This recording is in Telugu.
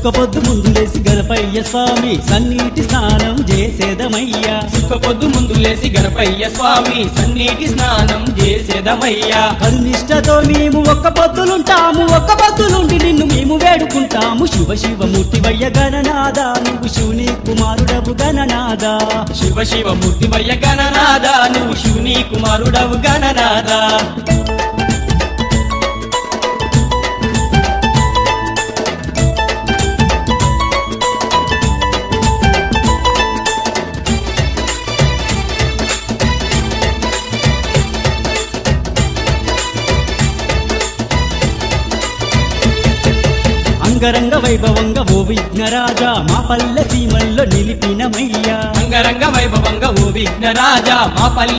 సుఖపొద్దు ముందు లేసి గణపయ్య స్వామి సన్నీటి స్నానం చేసేదమయ్యా సుఖపొద్దు ముందు లేసి గణపయ్య స్వామి సన్నీటి స్నానం చేసేదమయ్యా కరునిష్టతో మేము ఒక్క పొద్దులుంటాము ఒక్క పొద్దులుండి నిన్ను మేము వేడుకుంటాము శివ శివమూర్తివయ్య గణనాద నువ్వు శివుని కుమారుడవు గణనాద శివ శివమూర్తివయ్య గణనాద నువ్వు శివుని కుమారుడవు గణనాద అంగరంగ వైభవంగా ఓ విఘ్నరాజా మా పల్లె సీమల్లో నిలిపినమయ్యా అంగరంగ వైభవంగా ఓ విఘ్నరాజా మా పల్లె